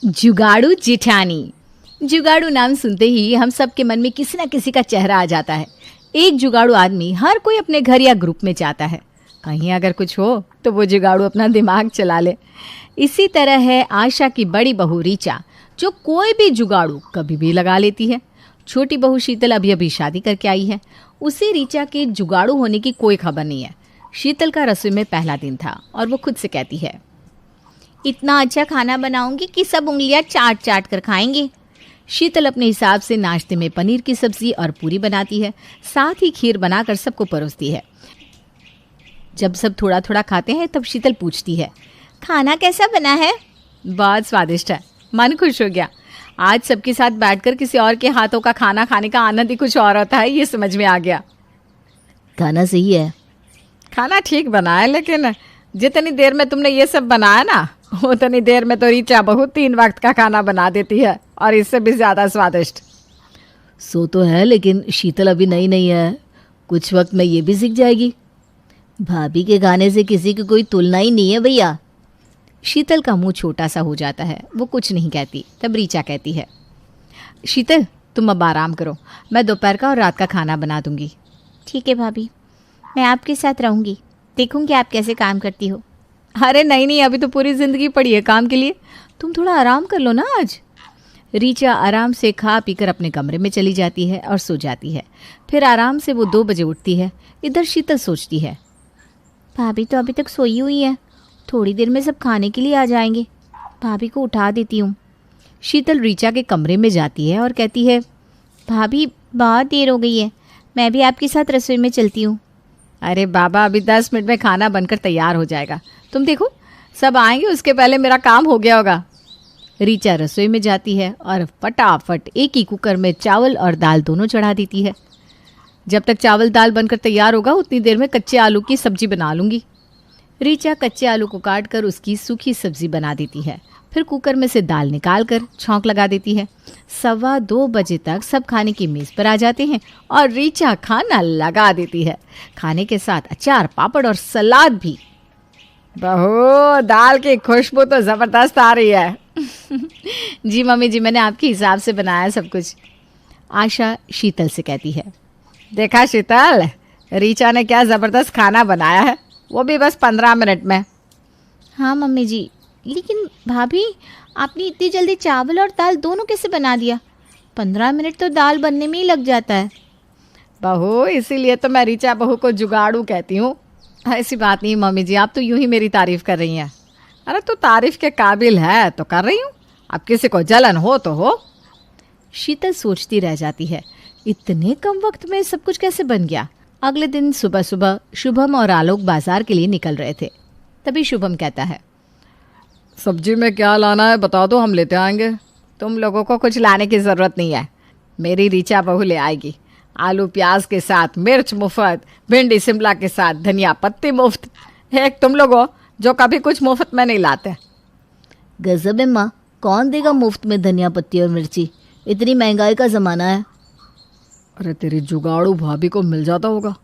जुगाड़ू जिठानी। जुगाड़ू नाम सुनते ही हम सब के मन में किसी न किसी का चेहरा आ जाता है। एक जुगाड़ू आदमी हर कोई अपने घर या ग्रुप में चाहता है, कहीं अगर कुछ हो तो वो जुगाड़ू अपना दिमाग चला ले। इसी तरह है आशा की बड़ी बहू रीचा, जो कोई भी जुगाड़ू कभी भी लगा लेती है। छोटी बहू शीतल अभी अभी शादी करके आई है। उसे रीचा के जुगाड़ू होने की कोई खबर नहीं है। शीतल का रसोई में पहला दिन था और वो खुद से कहती है, इतना अच्छा खाना बनाऊंगी कि सब उंगलियां चाट चाट कर खाएंगे। शीतल अपने हिसाब से नाश्ते में पनीर की सब्जी और पूरी बनाती है, साथ ही खीर बनाकर सबको परोसती है। जब सब थोड़ा थोड़ा खाते हैं तब शीतल पूछती है, खाना कैसा बना है? बहुत स्वादिष्ट है, मन खुश हो गया। आज सबके साथ बैठकर किसी और के हाथों का खाना खाने का आनंद ही कुछ और होता है, ये समझ में आ गया। खाना सही है। खाना ठीक बना है, लेकिन जितनी देर में तुमने ये सब बनाया ना, उतनी देर में तो रीचा बहू 3 वक्त का खाना बना देती है, और इससे भी ज़्यादा स्वादिष्ट। सो तो है, लेकिन शीतल अभी नई नहीं है, कुछ वक्त में ये भी सीख जाएगी। भाभी के खाने से किसी की कोई तुलना ही नहीं है भैया। शीतल का मुंह छोटा सा हो जाता है, वो कुछ नहीं कहती। तब रीचा कहती है, शीतल तुम अब आराम करो, मैं दोपहर का और रात का खाना बना दूंगी। ठीक है भाभी, मैं आपके साथ रहूँगी, देखूँगी आप कैसे काम करती हो। अरे नहीं, अभी तो पूरी ज़िंदगी पड़ी है काम के लिए, तुम थोड़ा आराम कर लो ना आज। रीचा आराम से खा पीकर अपने कमरे में चली जाती है और सो जाती है। फिर आराम से वो 2 बजे उठती है। इधर शीतल सोचती है, भाभी तो अभी तक सोई हुई है, थोड़ी देर में सब खाने के लिए आ जाएंगे, भाभी को उठा देती हूँ। शीतल रीचा के कमरे में जाती है और कहती है, भाभी बहुत देर हो गई है, मैं भी आपके साथ रसोई में चलती हूँ। अरे बाबा, अभी 10 मिनट में खाना बनकर तैयार हो जाएगा, तुम देखो सब आएंगे उसके पहले मेरा काम हो गया होगा। रीचा रसोई में जाती है और फटाफट एक ही कुकर में चावल और दाल दोनों चढ़ा देती है। जब तक चावल दाल बनकर तैयार होगा उतनी देर में कच्चे आलू की सब्जी बना लूँगी। रीचा कच्चे आलू को काट कर उसकी सूखी सब्जी बना देती है। फिर कुकर में से दाल निकाल कर छौंक लगा देती है। 2:15 बजे तक सब खाने की मेज़ पर आ जाते हैं और रीचा खाना लगा देती है, खाने के साथ अचार, पापड़ और सलाद भी। बहू, दाल की खुशबू तो ज़बरदस्त आ रही है। जी मम्मी जी, मैंने आपके हिसाब से बनाया सब कुछ। आशा शीतल से कहती है, देखा शीतल, रीचा ने क्या ज़बरदस्त खाना बनाया है, वो भी बस 15 मिनट में। हाँ मम्मी जी, लेकिन भाभी आपने इतनी जल्दी चावल और दाल दोनों कैसे बना दिया? 15 मिनट तो दाल बनने में ही लग जाता है। बहू, इसीलिए तो मैं रीचा बहू को जुगाड़ू कहती हूँ। ऐसी बात नहीं मम्मी जी, आप तो यूं ही मेरी तारीफ कर रही हैं। अरे तू तारीफ के काबिल है तो कर रही हूँ, अब किसी को जलन हो तो हो। शीतल सोचती रह जाती है, इतने कम वक्त में सब कुछ कैसे बन गया। अगले दिन सुबह सुबह शुभम और आलोक बाजार के लिए निकल रहे थे। तभी शुभम कहता है, सब्जी में क्या लाना है बता दो, हम लेते आएंगे। तुम लोगों को कुछ लाने की ज़रूरत नहीं है, मेरी रीचा बहू ले आएगी। आलू प्याज के साथ मिर्च मुफ्त, भिंडी शिमला के साथ धनिया पत्ती मुफ्त। एक तुम लोग हो जो कभी कुछ मुफ्त में नहीं लाते। गजब है माँ, कौन देगा मुफ्त में धनिया पत्ती और मिर्ची, इतनी महंगाई का ज़माना है। अरे तेरी जुगाड़ू भाभी को मिल जाता होगा,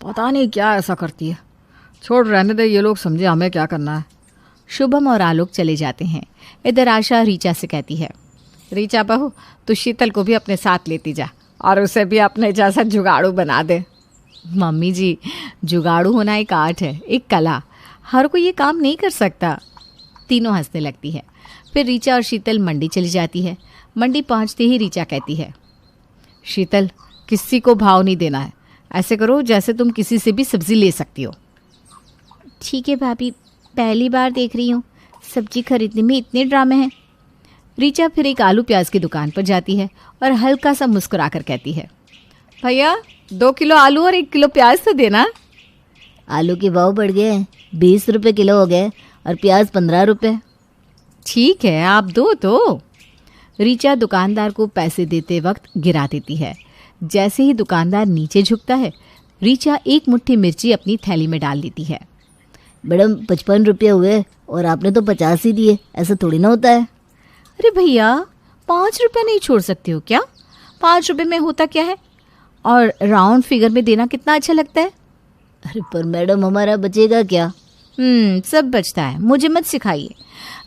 पता नहीं क्या ऐसा करती है। छोड़, रहने दे, ये लोग समझे हमें क्या करना है। शुभम और आलोक चले जाते हैं। इधर आशा रीचा से कहती है, रीचा बहू तू शीतल को भी अपने साथ लेती जा और उसे भी अपने जैसा जुगाड़ू बना दे। मम्मी जी, जुगाड़ू होना एक आर्ट है, एक कला, हर कोई ये काम नहीं कर सकता। तीनों हंसने लगती है। फिर रीचा और शीतल मंडी चली जाती है। मंडी पहुंचते ही रीचा कहती है, शीतल किसी को भाव नहीं देना है, ऐसे करो जैसे तुम किसी से भी सब्जी ले सकती हो। ठीक है भाभी, पहली बार देख रही हूँ सब्जी खरीदने में इतने ड्रामे हैं। रीचा फिर एक आलू प्याज की दुकान पर जाती है और हल्का सा मुस्कुरा कर कहती है, भैया 2 किलो आलू और 1 किलो प्याज तो देना। आलू के भाव बढ़ गए, 20 रुपये किलो हो गए और प्याज 15 रुपये। ठीक है, आप दो तो। रीचा दुकानदार को पैसे देते वक्त गिरा देती है। जैसे ही दुकानदार नीचे झुकता है, रीचा एक मुट्ठी मिर्ची अपनी थैली में डाल देती है। मैडम 55 रुपये हुए और आपने तो 50 ही दिए, ऐसा थोड़ी ना होता है। अरे भैया 5 रुपये नहीं छोड़ सकते हो क्या? 5 रुपये में होता क्या है, और राउंड फिगर में देना कितना अच्छा लगता है। अरे पर मैडम हमारा बचेगा क्या? सब बचता है, मुझे मत सिखाइए।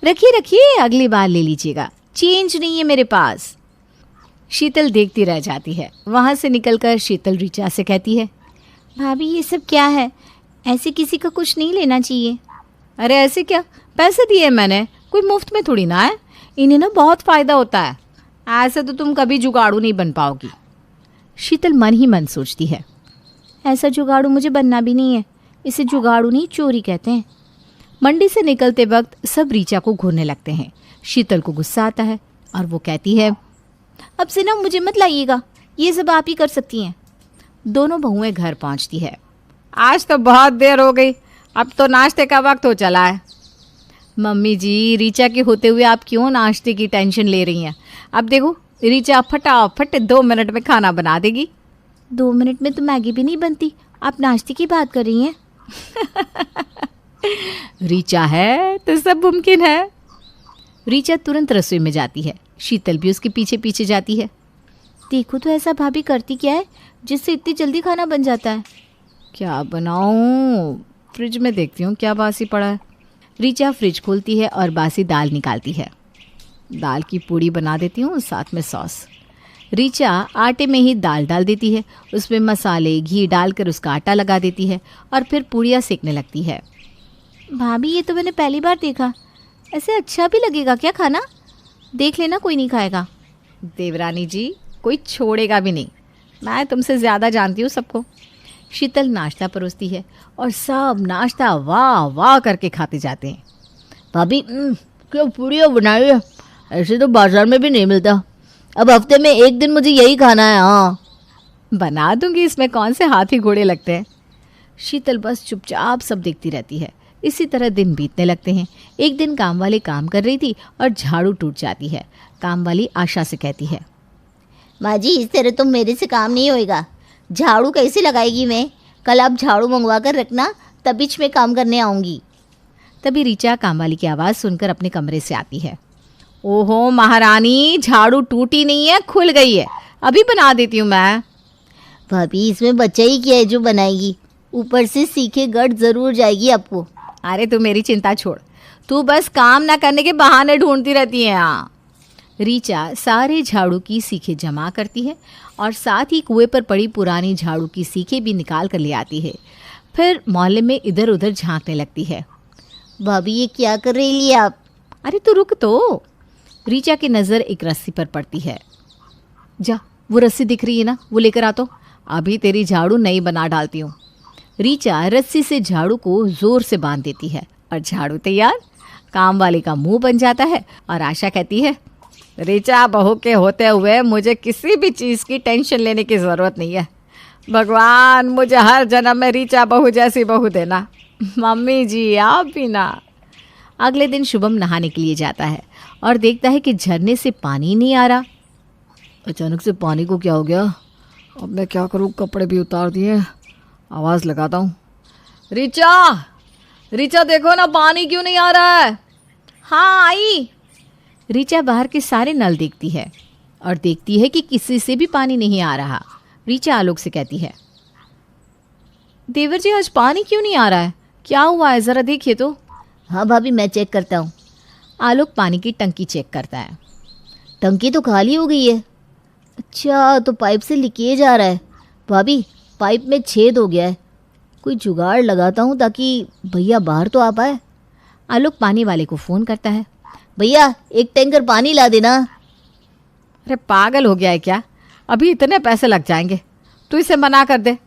रखिए रखिए, अगली बार ले लीजिएगा। चेंज नहीं है मेरे पास। शीतल देखती रह जाती है। वहाँ से निकलकर शीतल ऋचा से कहती है, भाभी ये सब क्या है? ऐसे किसी का कुछ नहीं लेना चाहिए। अरे ऐसे क्या, पैसे दिए मैंने, कोई मुफ्त में थोड़ी ना है। इन्हें ना बहुत फ़ायदा होता है। ऐसे तो तुम कभी जुगाड़ू नहीं बन पाओगी। शीतल मन ही मन सोचती है। ऐसा जुगाड़ू मुझे बनना भी नहीं है। इसे जुगाड़ू नहीं, चोरी कहते हैं। मंडी से निकलते वक्त सब ऋचा को घूरने लगते हैं। शीतल को गुस्सा आता है और वो कहती है, अब से ना मुझे मत लाइएगा, ये सब आप ही कर सकती हैं। दोनों बहुएं घर पहुंचती है। आज तो बहुत देर हो गई, अब तो नाश्ते का वक्त हो चला है। मम्मी जी, ऋचा के होते हुए आप क्यों नाश्ते की टेंशन ले रही हैं? अब देखो, ऋचा फटाफट 2 मिनट में खाना बना देगी। 2 मिनट में तो मैगी भी नहीं बनती, आप नाश्ते की बात कर रही हैं। ऋचा है तो सब मुमकिन है। ऋचा तुरंत रसोई में जाती है। शीतल भी उसके पीछे पीछे जाती है। देखो तो ऐसा भाभी करती क्या है जिससे इतनी जल्दी खाना बन जाता है। क्या बनाऊं? फ्रिज में देखती हूँ क्या बासी पड़ा है। ऋचा फ्रिज खोलती है और बासी दाल निकालती है। दाल की पूड़ी बना देती हूँ, साथ में सॉस। ऋचा आटे में ही दाल डाल देती है, उसमें मसाले घी डालकर उसका आटा लगा देती है और फिर पूड़ियाँ सेकने लगती है। भाभी ये तो मैंने पहली बार देखा, ऐसे अच्छा भी लगेगा क्या खाना? देख लेना, कोई नहीं खाएगा। देवरानी जी, कोई छोड़ेगा भी नहीं। मैं तुमसे ज़्यादा जानती हूँ सबको। शीतल नाश्ता परोसती है और सब नाश्ता वाह वाह करके खाते जाते हैं। भाभी क्या पूड़ियाँ बनाई है, ऐसे तो बाजार में भी नहीं मिलता। अब हफ्ते में 1 दिन मुझे यही खाना है। हाँ बना दूंगी, इसमें कौन से हाथी घोड़े लगते हैं। शीतल बस चुपचाप सब देखती रहती है। इसी तरह दिन बीतने लगते हैं। एक दिन काम वाली काम कर रही थी और झाड़ू टूट जाती है। काम वाली आशा से कहती है, माँ जी, इस तरह तो मेरे से काम नहीं होएगा। झाड़ू कैसे लगाएगी मैं? कल आप झाड़ू मंगवा कर रखना, तब बीच में काम करने आऊँगी। तभी ऋचा काम वाली की आवाज़ सुनकर अपने कमरे से आती है। ओहो महारानी, झाड़ू टूटी नहीं है, खुल गई है, अभी बना देती हूँ मैं। भाभी इसमें बच्चा ही क्या है जो बनाएगी? ऊपर से सीखे गट ज़रूर जाएगी आपको। अरे तू मेरी चिंता छोड़, तू बस काम ना करने के बहाने ढूंढती रहती है। हाँ। ऋचा सारे झाड़ू की सीखें जमा करती है और साथ ही कुएं पर पड़ी पुरानी झाड़ू की सीखें भी निकाल कर ले आती है। फिर मोहल्ले में इधर उधर झांकने लगती है। भाभी ये क्या कर रही है आप? अरे तू रुक तो। ऋचा की नज़र एक रस्सी पर पड़ती है। जा, वो रस्सी दिख रही है ना, वो लेकर आ तो, अभी तेरी झाड़ू नई बना डालती हूँ। ऋचा रस्सी से झाड़ू को जोर से बांध देती है और झाड़ू तैयार। काम वाले का मुंह बन जाता है और आशा कहती है, ऋचा बहू के होते हुए मुझे किसी भी चीज़ की टेंशन लेने की ज़रूरत नहीं है। भगवान मुझे हर जन्म में ऋचा बहू जैसी बहू देना। मम्मी जी आप भी ना। अगले दिन शुभम नहाने के लिए जाता है और देखता है कि झरने से पानी नहीं आ रहा। अचानक से पानी को क्या हो गया? अब मैं क्या करूँ, कपड़े भी उतार दिए, आवाज़ लगाता हूँ। ऋचा, ऋचा देखो ना, पानी क्यों नहीं आ रहा है? हाँ आई। ऋचा बाहर के सारे नल देखती है और देखती है कि किसी से भी पानी नहीं आ रहा। ऋचा आलोक से कहती है, देवर जी आज पानी क्यों नहीं आ रहा है, क्या हुआ है, ज़रा देखिए तो। हाँ भाभी मैं चेक करता हूँ। आलोक पानी की टंकी चेक करता है। टंकी तो खाली हो गई है। अच्छा, तो पाइप से लीकेज आ रहा है। भाभी पाइप में छेद हो गया है, कोई जुगाड़ लगाता हूँ ताकि भैया बाहर तो आ पाए। आलोक पानी वाले को फ़ोन करता है। भैया 1 टैंकर पानी ला देना। अरे पागल हो गया है क्या, अभी इतने पैसे लग जाएंगे, तू इसे मना कर दे।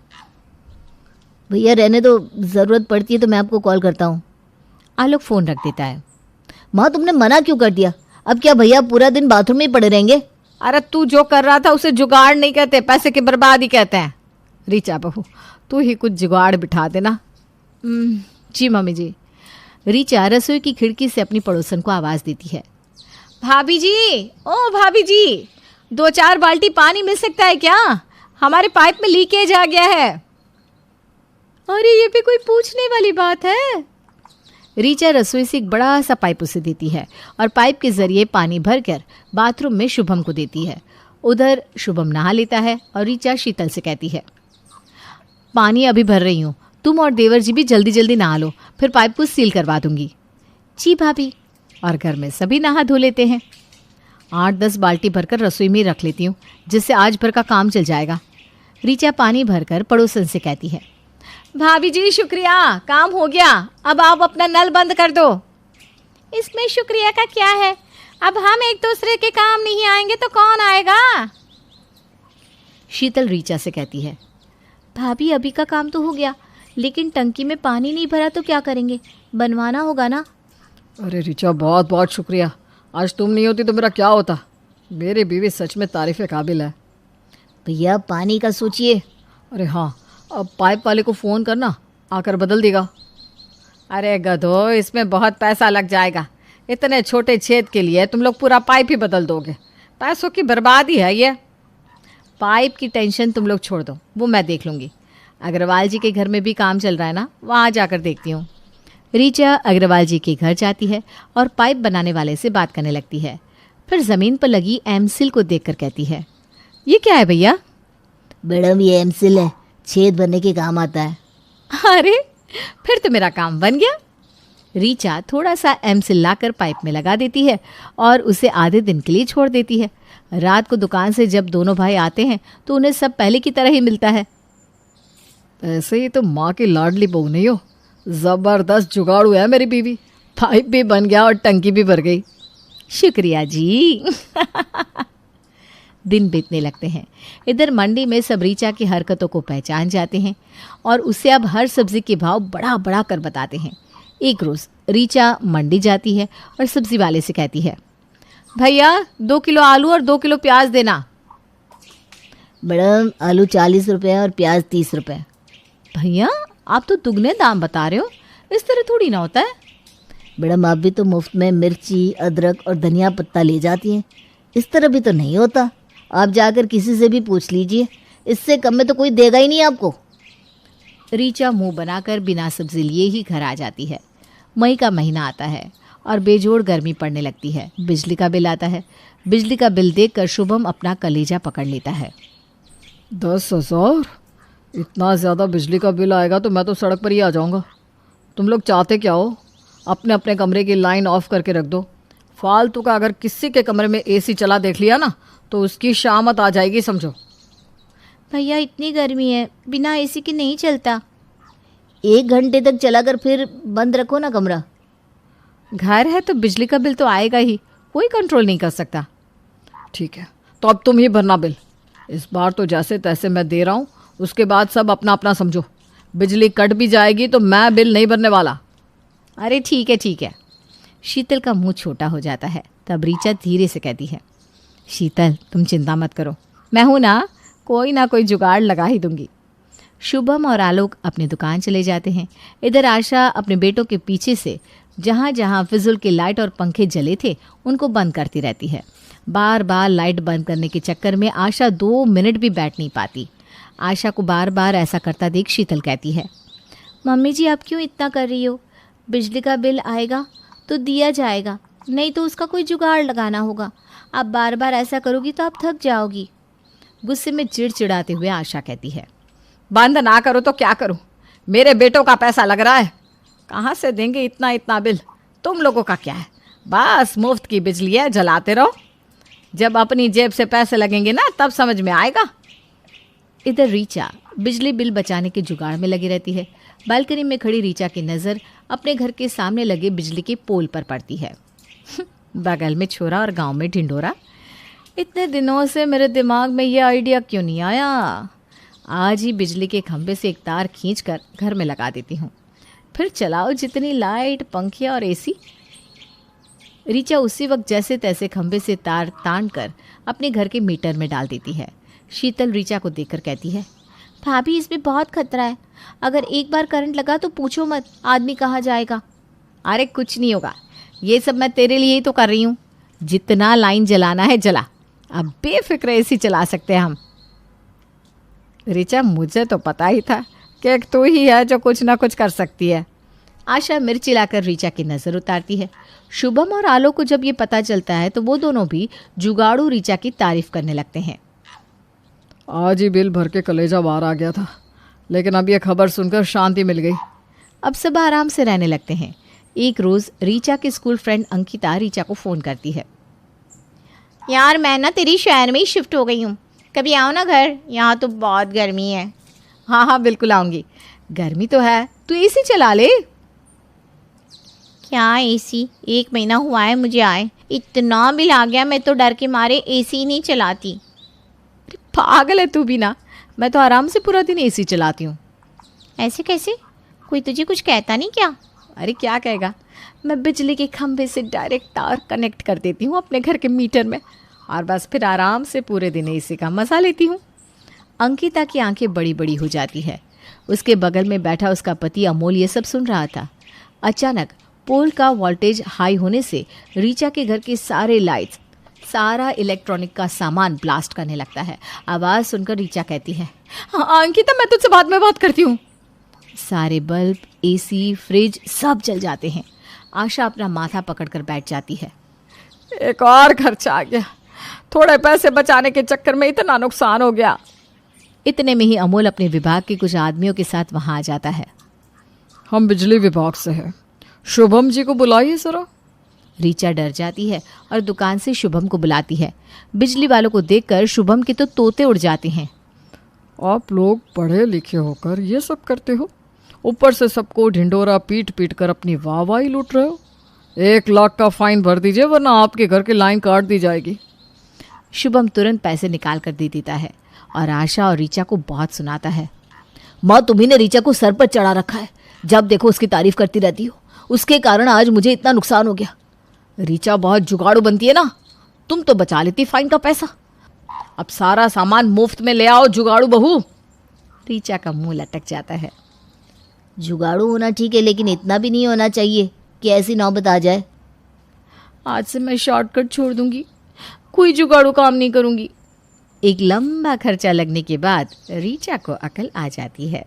भैया रहने दो, ज़रूरत पड़ती है तो मैं आपको कॉल करता हूँ। आलोक फ़ोन रख देता है। माँ तुमने मना क्यों कर दिया? अब क्या भैया पूरा दिन बाथरूम में ही पड़े रहेंगे? अरे तू जो कर रहा था उसे जुगाड़ नहीं कहते, पैसे की बर्बादी कहते हैं। ऋचा बहू तू ही कुछ जुगाड़ बिठा देना। जी मम्मी जी। ऋचा रसोई की खिड़की से अपनी पड़ोसन को आवाज़ देती है। भाभी जी, ओ भाभी जी, 2-4 बाल्टी पानी मिल सकता है क्या? हमारे पाइप में लीकेज आ गया है। अरे ये भी कोई पूछने वाली बात है। ऋचा रसोई से एक बड़ा सा पाइप उसे देती है और पाइप के जरिए पानी भरकर बाथरूम में शुभम को देती है। उधर शुभम नहा लेता है और ऋचा शीतल से कहती है, पानी अभी भर रही हूँ, तुम और देवर जी भी जल्दी जल्दी नहा लो, फिर पाइप को सील करवा दूंगी। जी भाभी। और घर में सभी नहा धो लेते हैं। 8-10 बाल्टी भरकर रसोई में रख लेती हूँ, जिससे आज भर का काम चल जाएगा। रीचा पानी भरकर पड़ोसन से कहती है। भाभी जी शुक्रिया, काम हो गया, अब आप अपना नल बंद कर दो। इसमें शुक्रिया का क्या है? अब हम एक दूसरे के काम नहीं आएंगे तो कौन आएगा? शीतल रीचा से कहती है। भाभी अभी का काम तो हो गया, लेकिन टंकी में पानी नहीं भरा तो क्या करेंगे? बनवाना होगा ना। अरे ऋचा, बहुत बहुत शुक्रिया। आज तुम नहीं होती तो मेरा क्या होता। मेरी बीवी सच में तारीफ़ काबिल है। भैया पानी का सोचिए। अरे हाँ, अब पाइप वाले को फ़ोन करना, आकर बदल देगा। अरे गधो, इसमें बहुत पैसा लग जाएगा। इतने छोटे छेद के लिए तुम लोग पूरा पाइप ही बदल दोगे। पैसों की बर्बादी है ये। पाइप की टेंशन तुम लोग छोड़ दो, वो मैं देख लूँगी। अग्रवाल जी के घर में भी काम चल रहा है ना, वहाँ जाकर देखती हूँ। रीचा अग्रवाल जी के घर जाती है और पाइप बनाने वाले से बात करने लगती है। फिर ज़मीन पर लगी एमसिल को देखकर कहती है, ये क्या है भैया? मैडम ये एमसिल है, छेद भरने के काम आता है। अरे फिर तो मेरा काम बन गया। रीचा थोड़ा सा एमसिल लाकर पाइप में लगा देती है और उसे आधे दिन के लिए छोड़ देती है। रात को दुकान से जब दोनों भाई आते हैं तो उन्हें सब पहले की तरह ही मिलता है। ऐसे ही तो माँ की लाडली बहू नहीं हो, ज़बरदस्त जुगाड़ू है मेरी बीवी। पाइप भी बन गया और टंकी भी भर गई। शुक्रिया जी। दिन बीतने लगते हैं। इधर मंडी में सब रीचा की हरकतों को पहचान जाते हैं और उसे अब हर सब्जी के भाव बढ़ा बढ़ा कर बताते हैं। एक रोज़ रीचा मंडी जाती है और सब्जी वाले से कहती है, भैया 2 किलो आलू और 2 किलो प्याज देना। मैडम आलू 40 रुपये और प्याज 30 रुपये। भैया आप तो दुगने दाम बता रहे हो, इस तरह थोड़ी ना होता है। मैडम आप भी तो मुफ्त में मिर्ची, अदरक और धनिया पत्ता ले जाती हैं, इस तरह भी तो नहीं होता। आप जाकर किसी से भी पूछ लीजिए, इससे कम में तो कोई देगा ही नहीं आपको। रीचा मुंह बनाकर बिना सब्जी लिए ही घर आ जाती है। मई का महीना आता है और बेजोड़ गर्मी पड़ने लगती है। बिजली का बिल आता है। बिजली का बिल देखकर शुभम अपना कलेजा पकड़ लेता है। 10,000? इतना ज़्यादा बिजली का बिल आएगा तो मैं तो सड़क पर ही आ जाऊंगा। तुम लोग चाहते क्या हो? अपने अपने कमरे की लाइन ऑफ करके रख दो। फालतू का अगर किसी के कमरे में एसी चला देख लिया ना तो उसकी शामत आ जाएगी, समझो। भैया इतनी गर्मी है, बिना एसी के नहीं चलता। 1 घंटे तक चलाकर फिर बंद रखो ना कमरा। घर है तो बिजली का बिल तो आएगा ही, कोई कंट्रोल नहीं कर सकता। ठीक है, तो अब तुम ही भरना बिल। इस बार तो जैसे तैसे मैं दे रहा हूँ, उसके बाद सब अपना अपना समझो। बिजली कट भी जाएगी तो मैं बिल नहीं भरने वाला। अरे ठीक है ठीक है। शीतल का मुंह छोटा हो जाता है। तब रीचा धीरे से कहती है, शीतल तुम चिंता मत करो, मैं हूं ना कोई जुगाड़ लगा ही दूंगी। शुभम और आलोक अपनी दुकान चले जाते हैं। इधर आशा अपने बेटों के पीछे से जहाँ जहाँ फिजुल के लाइट और पंखे जले थे उनको बंद करती रहती है। बार बार लाइट बंद करने के चक्कर में आशा 2 मिनट भी बैठ नहीं पाती। आशा को बार बार ऐसा करता देख शीतल कहती है, मम्मी जी आप क्यों इतना कर रही हो? बिजली का बिल आएगा तो दिया जाएगा, नहीं तो उसका कोई जुगाड़ लगाना होगा। आप बार बार ऐसा करोगी तो आप थक जाओगी। गुस्से में चिड़चिड़ाते हुए आशा कहती है, बंद ना करो तो क्या करूं? मेरे बेटों का पैसा लग रहा है, कहाँ से देंगे इतना इतना बिल? तुम लोगों का क्या है, बस मुफ्त की बिजली है, जलाते रहो। जब अपनी जेब से पैसे लगेंगे ना तब समझ में आएगा। इधर रीचा बिजली बिल बचाने के जुगाड़ में लगी रहती है। बालकनी में खड़ी रीचा की नज़र अपने घर के सामने लगे बिजली के पोल पर पड़ती है। बगल में छोरा और गांव में ढिंडोरा। इतने दिनों से मेरे दिमाग में ये आइडिया क्यों नहीं आया? आज ही बिजली के खंभे से एक तार खींचकर घर में लगा देती हूँ, फिर चलाओ जितनी लाइट, पंखे और एसी। रीचा उसी वक्त जैसे तैसे खंभे से तार तान कर अपने घर के मीटर में डाल देती है। शीतल रीचा को देखकर कहती है, भाभी इसमें बहुत खतरा है, अगर एक बार करंट लगा तो पूछो मत, आदमी कहाँ जाएगा। अरे कुछ नहीं होगा, ये सब मैं तेरे लिए ही तो कर रही हूँ। जितना लाइन जलाना है जला, अब बेफिक्र एसी चला सकते हैं हम। रीचा मुझे तो पता ही था कि एक तू ही है जो कुछ ना कुछ कर सकती है। आशा मिर्ची लाकर रीचा की नज़र उतारती है। शुभम और आलोक को जब ये पता चलता है तो वो दोनों भी जुगाड़ू रीचा की तारीफ करने लगते हैं। आज ही बिल भर के कलेजा बाहर आ गया था, लेकिन अब ये खबर सुनकर शांति मिल गई। अब सब आराम से रहने लगते हैं। एक रोज़ रीचा की स्कूल फ्रेंड अंकिता रीचा को फ़ोन करती है। यार मैं ना तेरी शहर में ही शिफ्ट हो गई हूँ, कभी आओ ना घर, यहाँ तो बहुत गर्मी है। हाँ हाँ बिल्कुल आऊँगी। गर्मी तो है, तू एसी चला ले। क्या एसी? 1 महीना हुआ है मुझे आए, इतना बिल आ गया, मैं तो डर के मारे एसी नहीं चलाती। अरे पागल है तू भी ना, मैं तो आराम से पूरा दिन एसी चलाती हूँ। ऐसे कैसे? कोई तुझे कुछ कहता नहीं क्या? अरे क्या कहेगा, मैं बिजली के खंभे से डायरेक्ट तार कनेक्ट कर देती हूँ अपने घर के मीटर में, और बस फिर आराम से पूरे दिन एसी का मज़ा लेती हूँ। अंकिता की आंखें बड़ी बड़ी हो जाती है। उसके बगल में बैठा उसका पति अमोल ये सब सुन रहा था। अचानक पोल का वोल्टेज हाई होने से रीचा के घर के सारे लाइट्स, सारा इलेक्ट्रॉनिक का सामान ब्लास्ट करने लगता है। आवाज़ सुनकर रीचा कहती है, हाँ अंकिता, मैं तुझसे बाद में बात करती हूँ। सारे बल्ब, एसी, फ्रिज सब जल जाते हैं। आशा अपना माथा पकड़कर बैठ जाती है। एक और खर्चा आ गया, थोड़े पैसे बचाने के चक्कर में इतना नुकसान हो गया। इतने में ही अमोल अपने विभाग के कुछ आदमियों के साथ वहां आ जाता है। हम बिजली विभाग से हैं, शुभम जी को बुलाइए जरा। रीचा डर जाती है और दुकान से शुभम को बुलाती है। बिजली वालों को देखकर शुभम के तो तोते उड़ जाते हैं। आप लोग पढ़े लिखे होकर ये सब करते हो, ऊपर से सबको ढिंडोरा पीट पीट कर अपनी वाहवाही लूट रहे हो। 1 लाख का फाइन भर दीजिए, वरना आपके घर की लाइन काट दी जाएगी। शुभम तुरंत पैसे निकाल कर दे देता है और आशा और रीचा को बहुत सुनाता है। माँ, तुम्ही ने रीचा को सर पर चढ़ा रखा है, जब देखो उसकी तारीफ करती रहती हो, उसके कारण आज मुझे इतना नुकसान हो गया। रीचा बहुत जुगाड़ू बनती है ना, तुम तो बचा लेती फाइन का पैसा। अब सारा सामान मुफ्त में ले आओ जुगाड़ू बहू। रीचा का मुंह लटक जाता है। जुगाड़ू होना ठीक है, लेकिन इतना भी नहीं होना चाहिए कि ऐसी नौबत आ जाए। आज से मैं शॉर्टकट छोड़ दूंगी, कोई जुगाड़ू काम नहीं करूंगी। एक लंबा खर्चा लगने के बाद रीचा को अकल आ जाती है।